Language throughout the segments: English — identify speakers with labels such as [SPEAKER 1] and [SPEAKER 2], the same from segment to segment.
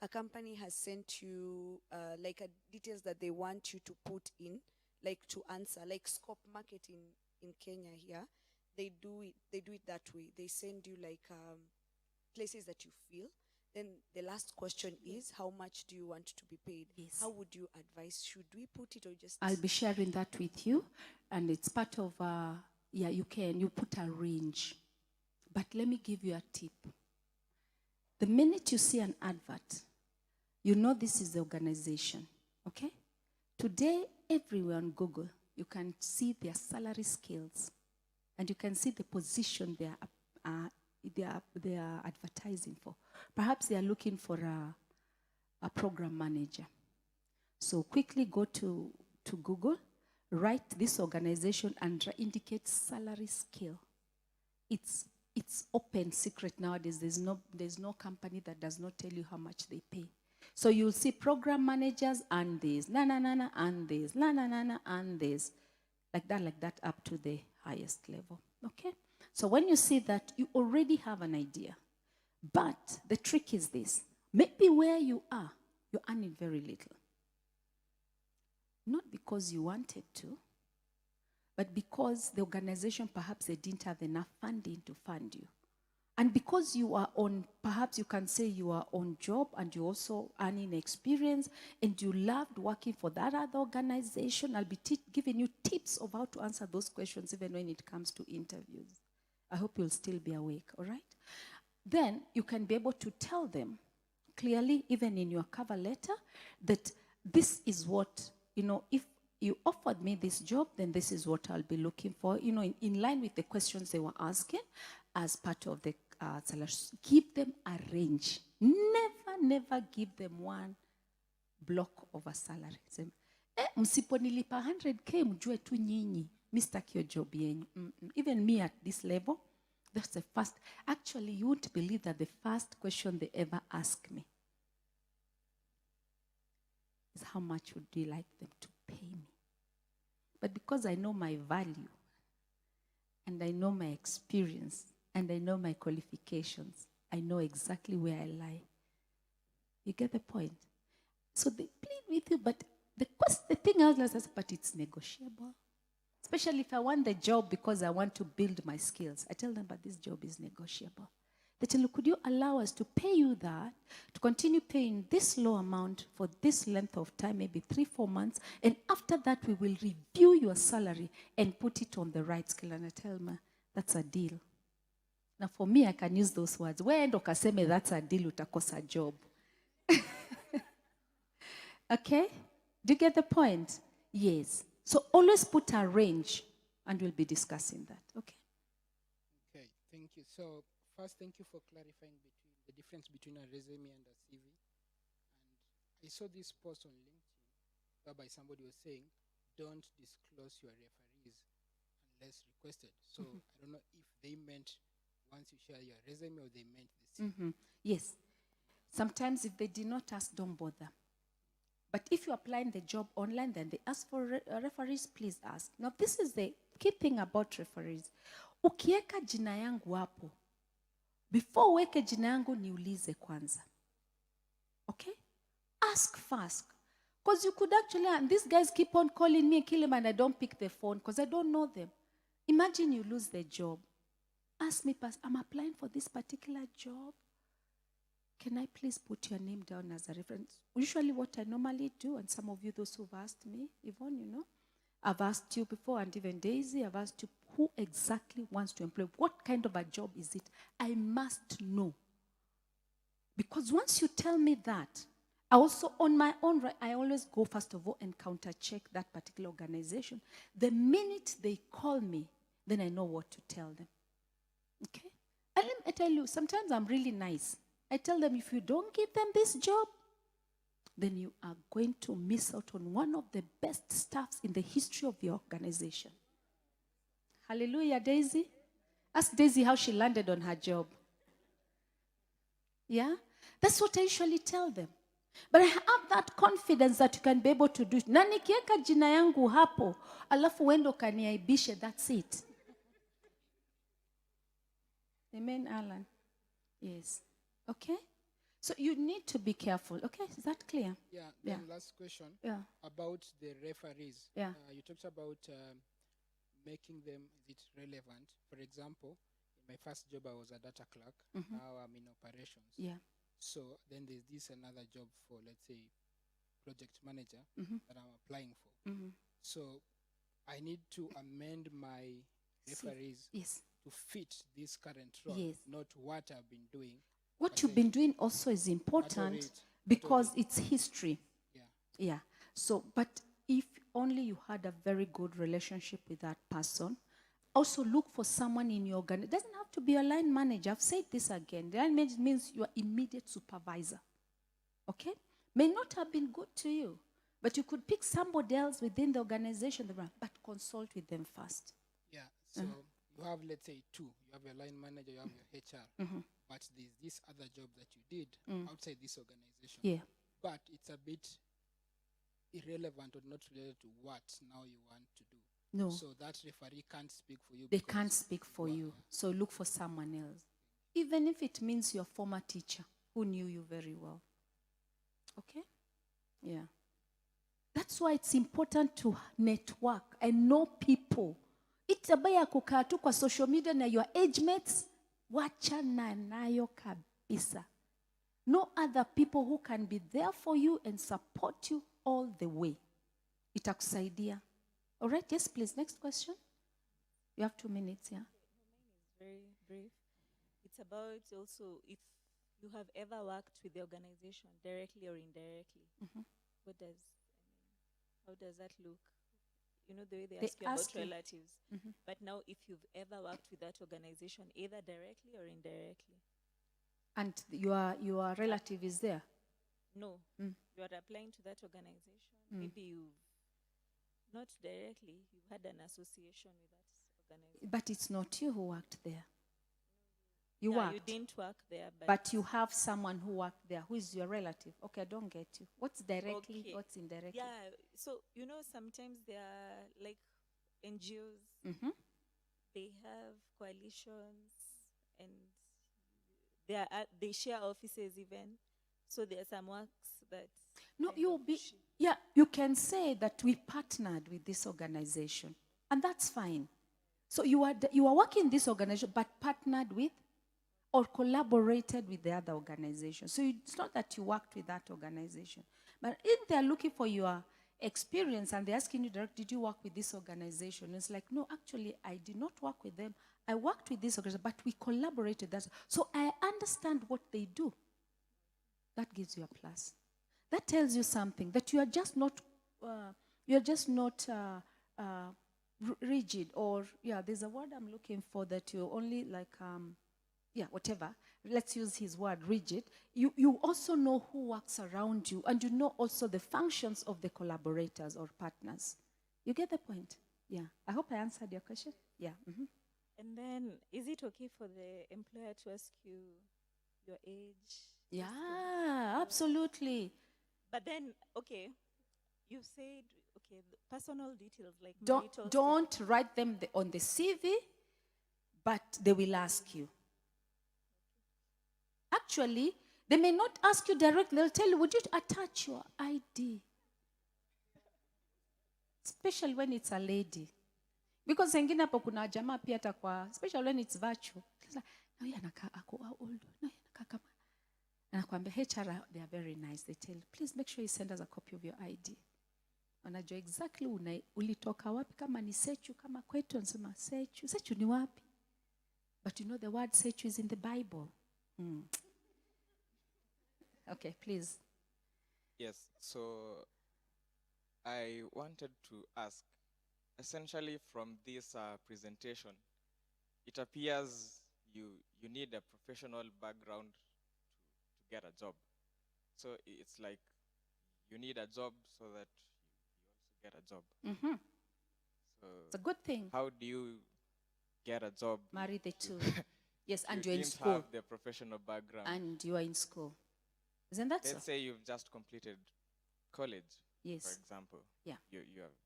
[SPEAKER 1] a company has sent you like a details that they want you to put in, like to answer, like Scope Market in Kenya here, they do it that way. They send you like places that you feel. Then the last question is, how much do you want to be paid?
[SPEAKER 2] Yes.
[SPEAKER 1] How would you advise? Should we put it or just?
[SPEAKER 2] I'll be sharing that with you, and it's part of, you put a range. But let me give you a tip. The minute you see an advert, you know this is the organization, okay? Today, everywhere on Google, you can see their salary scales, and you can see the position they are advertising for. Perhaps they are looking for a program manager. So quickly go to Google, write this organization and indicate salary scale. It's open secret nowadays. There's no company that does not tell you how much they pay. So you'll see program managers and this, and this, and this, like that, up to the highest level. Okay? So when you see that, you already have an idea. But the trick is this. Maybe where you are, you're earning very little. Not because you wanted to, but because the organization, perhaps they didn't have enough funding to fund you. And because you are on, perhaps you can say you are on job and you also earning experience and you loved working for that other organization, I'll be giving you tips of how to answer those questions even when it comes to interviews. I hope you'll still be awake, all right? Then you can be able to tell them clearly, even in your cover letter, that this is what, if you offered me this job, then this is what I'll be looking for, in line with the questions they were asking as part of the salary. Give them a range. Never give them one block of a salary. Msiponilipa 100K mjue tu nyinyi. Mistaki yo job yenyu. Even me at this level, that's the first. Actually, you wouldn't believe that the first question they ever ask me is, how much would you like them to pay me? But because I know my value, and I know my experience, and I know my qualifications, I know exactly where I lie. You get the point? So they plead with you, but the thing I was like, but it's negotiable. Especially if I want the job because I want to build my skills. I tell them, but this job is negotiable. They tell you, could you allow us to pay you that, to continue paying this low amount for this length of time, maybe 3-4 months, and after that we will review your salary and put it on the right scale. And I tell them, that's a deal. Now for me, I can use those words. Where endo kaseme that's a deal, utakosa job. Okay? Do you get the point? Yes. So always put a range, and we'll be discussing that. Okay?
[SPEAKER 3] Okay, thank you. So first, thank you for clarifying the difference between a resume and a CV. And I saw this post on LinkedIn whereby somebody was saying, don't disclose your referees unless requested. So I don't know if they meant once you share your resume or they meant the CV.
[SPEAKER 2] Yes. Sometimes if they did not ask, don't bother. But if you're applying the job online, then they ask for referees, please ask. Now, this is the key thing about referees. Ukieka jina yangu hapo, before uweke jina yangu niulize kwanza. Okay? Ask first. Because you could actually, and these guys keep on calling me, kill them, and I don't pick the phone because I don't know them. Imagine you lose the job. Ask me, I'm applying for this particular job. Can I please put your name down as a reference? Usually what I normally do, and some of you, those who've asked me, Yvonne, I've asked you before, and even Daisy, I've asked you, who exactly wants to employ? What kind of a job is it? I must know. Because once you tell me that, I also, on my own, I always go, first of all, and counter-check that particular organization. The minute they call me, then I know what to tell them. Okay? And let me tell you, sometimes I'm really nice. I tell them, if you don't give them this job, then you are going to miss out on one of the best staffs in the history of your organization. Hallelujah, Daisy. Ask Daisy how she landed on her job. Yeah? That's what I usually tell them. But I have that confidence that you can be able to do it. Na nikieka jina yangu hapo, alafu wendo kaniaibishe, that's it. Amen, Alan. Yes. Okay? So you need to be careful. Okay, is that clear?
[SPEAKER 3] Yeah.
[SPEAKER 2] Yeah.
[SPEAKER 3] Then last question
[SPEAKER 2] Yeah.
[SPEAKER 3] about the referees.
[SPEAKER 2] Yeah.
[SPEAKER 3] You talked about making them is it relevant. For example, in my first job I was a data clerk. Now I'm in operations.
[SPEAKER 2] Yeah.
[SPEAKER 3] So then there's this another job for, let's say, project manager that I'm applying for. So I need to amend my referees
[SPEAKER 2] Yes.
[SPEAKER 3] to fit this current role,
[SPEAKER 2] Yes.
[SPEAKER 3] not what I've been doing.
[SPEAKER 2] What
[SPEAKER 3] but
[SPEAKER 2] you've
[SPEAKER 3] say
[SPEAKER 2] been doing also is important because it's history.
[SPEAKER 3] Yeah.
[SPEAKER 2] Yeah. So, but if only you had a very good relationship with that person, also look for someone in your organization. It doesn't have to be a line manager. I've said this again. The line manager means your immediate supervisor. Okay? May not have been good to you, but you could pick somebody else within the organization, but consult with them first.
[SPEAKER 3] Yeah. So you have, let's say, two. You have your line manager, you have your HR. But there's this other job that you did outside this organization.
[SPEAKER 2] Yeah.
[SPEAKER 3] But it's a bit irrelevant or not related to what now you want to do.
[SPEAKER 2] No.
[SPEAKER 3] So that referee can't speak for you.
[SPEAKER 2] They can't speak for you. So look for someone else. Even if it means your former teacher who knew you very well. Okay? Yeah. That's why it's important to network and know people. Itabaya kukaa tu kwa social media na your age mates, wachana nayo kabisa. No other people who can be there for you and support you all the way. Itakusaidia. All right, yes, please. Next question. You have 2 minutes, yeah.
[SPEAKER 4] Mine is very brief. It's about also if you have ever worked with the organization directly or indirectly. How does that look? You know, the way they ask you about relatives. But now, if you've ever worked with that organization, either directly or indirectly.
[SPEAKER 2] And your relative is there?
[SPEAKER 4] No. You are applying to that organization. Maybe you've not directly, you've had an association with that organization.
[SPEAKER 2] But it's not you who worked there.
[SPEAKER 4] You
[SPEAKER 2] worked.
[SPEAKER 4] You didn't work there,
[SPEAKER 2] but you have someone who worked there. Who is your relative? Okay, I don't get you. What's directly, what's indirectly?
[SPEAKER 4] Yeah, so, you know, sometimes there are like NGOs, they have coalitions and they share offices even. So there are some works that...
[SPEAKER 2] No, you can say that we partnered with this organization, and that's fine. So you are working in this organization, but partnered with or collaborated with the other organization. So it's not that you worked with that organization. But if they're looking for your experience and they're asking you direct, did you work with this organization? It's like, no, actually, I did not work with them. I worked with this organization, but we collaborated. So I understand what they do. That gives you a plus. That tells you something, that you are just not, rigid, or, there's a word I'm looking for, that you're only like, whatever. Let's use his word, rigid. You also know who works around you, and you know also the functions of the collaborators or partners. You get the point? Yeah. I hope I answered your question. Yeah.
[SPEAKER 4] And then, is it okay for the employer to ask you your age?
[SPEAKER 2] Yeah, absolutely.
[SPEAKER 4] But then, okay, you said, okay, the personal details like
[SPEAKER 2] don't write them on the CV, but they will ask you. Actually, they may not ask you directly. They'll tell you, would you attach your ID? Especially when it's a lady. Because sengine hapo kuna jamaa pia atakuwa, especially when it's virtual. Na yeye anakaa ako old. Na yeye anakaa kama. Anakuambia HR, they are very nice. They tell, please make sure you send us a copy of your ID. Wanajua exactly ulitoka wapi, kama ni Sechu, kama kwetu anasema Sechu. Sechu ni wapi? But you know the word Sechu is in the Bible. Okay, please.
[SPEAKER 5] Yes, so I wanted to ask, essentially from this presentation, it appears you need a professional background to get a job. So it's like you need a job so that you also get a job. So
[SPEAKER 2] it's a good thing.
[SPEAKER 5] How do you get a job?
[SPEAKER 2] Marry the two. Yes, and
[SPEAKER 5] you're
[SPEAKER 2] in school.
[SPEAKER 5] Have the professional background.
[SPEAKER 2] And you are in school. Isn't that so?
[SPEAKER 5] Let's say you've just completed college,
[SPEAKER 2] yes,
[SPEAKER 5] for example.
[SPEAKER 2] Yeah.
[SPEAKER 5] You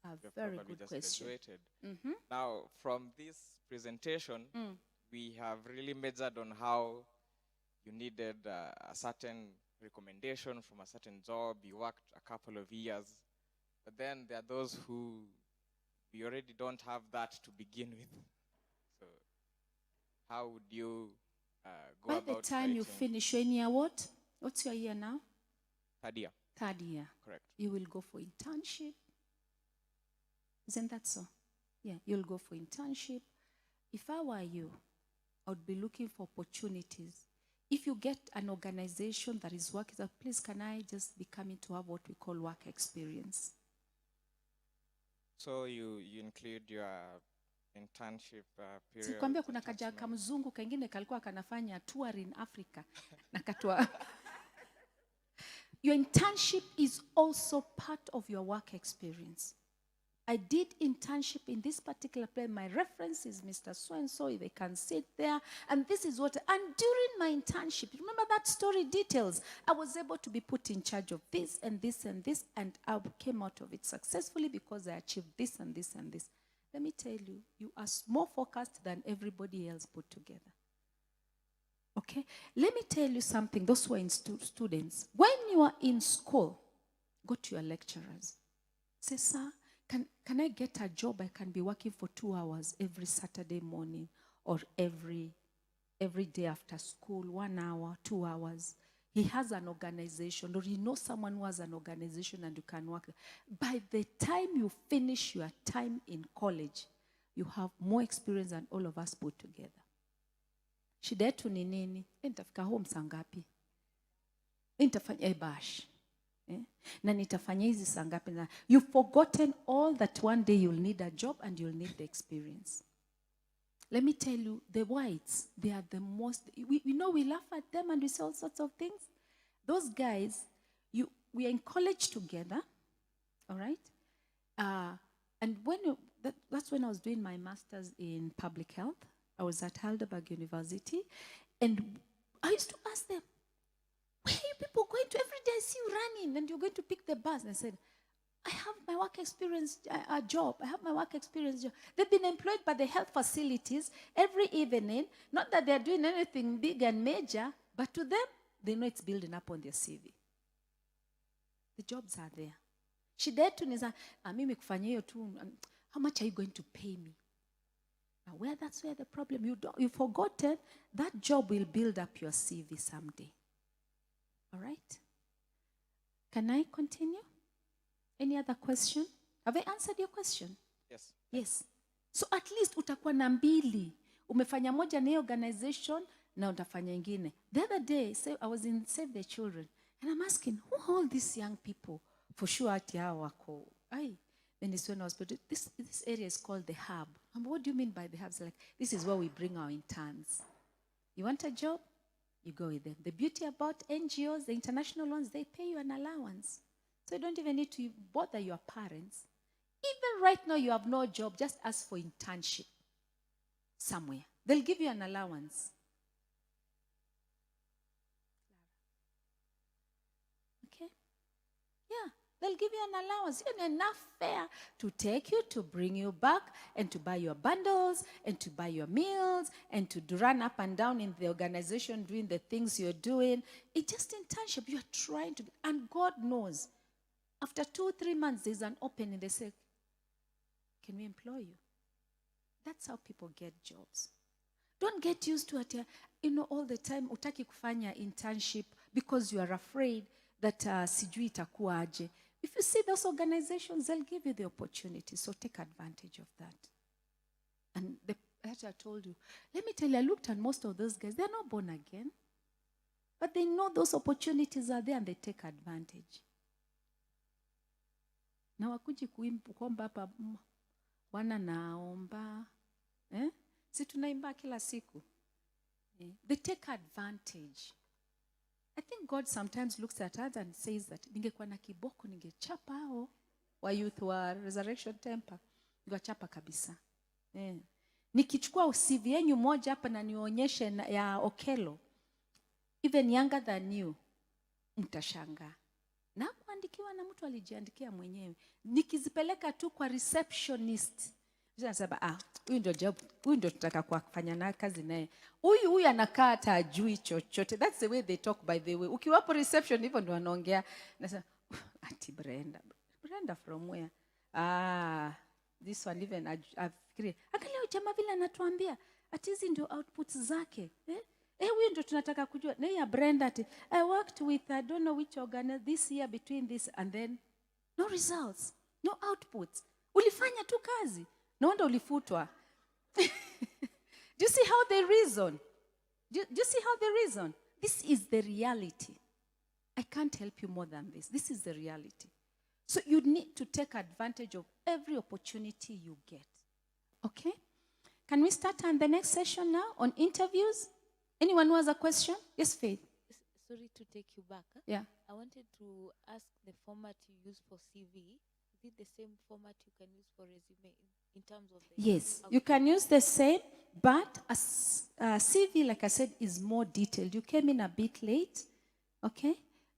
[SPEAKER 5] have
[SPEAKER 2] very
[SPEAKER 5] probably
[SPEAKER 2] good
[SPEAKER 5] just
[SPEAKER 2] question.
[SPEAKER 5] graduated. Now, from this presentation, we have really measured on how you needed a certain recommendation from a certain job, you worked a couple of years, but then there are those who we already don't have that to begin with. So how would you go
[SPEAKER 2] By
[SPEAKER 5] about
[SPEAKER 2] the time you finish, you're in year what? What's your year now?
[SPEAKER 5] Third year.
[SPEAKER 2] Third year.
[SPEAKER 5] Correct.
[SPEAKER 2] You will go for internship. Isn't that so? Yeah, you'll go for internship. If I were you, I would be looking for opportunities. If you get an organization that is working, so please can I just be coming to have what we call work experience?
[SPEAKER 5] So you include your internship period.
[SPEAKER 2] Sikwambia kuna kaja kamzungu kengine kalikuwa kanafanya tour in Africa. Nakatwa. Your internship is also part of your work experience. I did internship in this particular place. My reference is Mr. So-and-so. They can sit there. And this is what, and during my internship, remember that story details, I was able to be put in charge of this and this and this, and I came out of it successfully because I achieved this and this and this. Let me tell you, you are more focused than everybody else put together. Okay? Let me tell you something, those who are in students. When you are in school, go to your lecturers. Say, sir, can I get a job? I can be working for 2 hours every Saturday morning or every day after school, 1 hour, 2 hours. He has an organization, or you know someone who has an organization and you can work. By the time you finish your time in college, you have more experience than all of us put together. Shida yetu ni nini? Nitafika home saa ngapi? Nitafanya bash. Na nitafanya hizi saa ngapi? You've forgotten all that one day you'll need a job and you'll need the experience. Let me tell you, the whites, they are the most, we know we laugh at them and we say all sorts of things. Those guys, we are in college together, all right? And that's when I was doing my master's in public health. I was at Heidelberg University. And I used to ask them, where are you people going to? Every day I see you running and you're going to pick the bus. And I said, I have my work experience job. I have my work experience job. They've been employed by the health facilities every evening. Not that they're doing anything big and major, but to them, they know it's building up on their CV. The jobs are there. Shida yetu ni za, mimi kufanya hiyo tu, how much are you going to pay me? Now, that's where the problem, you've forgotten, that job will build up your CV someday. All right? Can I continue? Any other question? Have I answered your question?
[SPEAKER 5] Yes.
[SPEAKER 2] Yes. So at least utakuwa na mbili. Umefanya moja na organization na utafanya ingine. The other day, I was in Save the Children, and I'm asking, who are all these young people? For sure, ati hao wako. Then it's when I was put, this area is called the hub. And what do you mean by the hubs? Like, this is where we bring our interns. You want a job? You go with them. The beauty about NGOs, the international ones, they pay you an allowance. So you don't even need to bother your parents. Even right now you have no job, just ask for internship somewhere. They'll give you an allowance. Okay? Yeah, they'll give you an allowance. You have enough fare to take you, to bring you back, and to buy your bundles, and to buy your meals, and to run up and down in the organization doing the things you're doing. It's just internship. You're trying to, and God knows. After 2-3 months, there's an opening. They say, can we employ you? That's how people get jobs. Don't get used to it. All the time, utaki kufanya internship because you are afraid that sijui itakuwa aje. If you see those organizations, they'll give you the opportunity. So take advantage of that. And as I told you, let me tell you, I looked at most of those guys. They're not born again. But they know those opportunities are there and they take advantage. Na wakuji kuomba hapa Bwana naomba. Si tunaimba kila siku. They take advantage. I think God sometimes looks at us and says that ningekuwa na kiboko ningechapa hao wa youth wa Resurrection Temple. Ningechapa kabisa. Nikichukua CV yenu moja hapa na nionyeshe ya Okelo. Even younger than you. Mtashangaa. Na kuandikiwa na mtu alijiandikia mwenyewe. Nikizipeleka tu kwa receptionist. Nasema huyu ndio job, huyu ndio tutaka kufanya na kazi naye. Huyu anakaa hata ajui chochote. That's the way they talk, by the way. Ukiwapo reception hivyo ndio wanaongea. Nasema ati Brenda from where? This one even afikiri. Angalia jamaa vile anatuambia ati hizi ndio outputs zake. Huyu ndio tunataka kujua. Na ya Brenda ati I worked with I don't know which organ this year between this and then no results, no outputs. Ulifanya tu kazi. No wonder ulifutwa. Do you see how they reason? Do you see how they reason? This is the reality. I can't help you more than this. This is the reality. So you need to take advantage of every opportunity you get. Okay? Can we start on the next session now on interviews? Anyone who has a question? Yes, Faith.
[SPEAKER 6] Sorry to take you back.
[SPEAKER 2] Yeah.
[SPEAKER 6] I wanted to ask the format you use for CV. Is it the same format you can use for resume in terms of the...
[SPEAKER 2] Yes, you can use the same, but a CV, like I said, is more detailed. You came in a bit late, okay?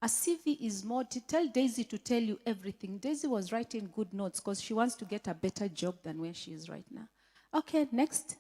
[SPEAKER 2] A CV is more tell Daisy to tell you everything. Daisy was writing good notes because she wants to get a better job than where she is right now. Okay, next.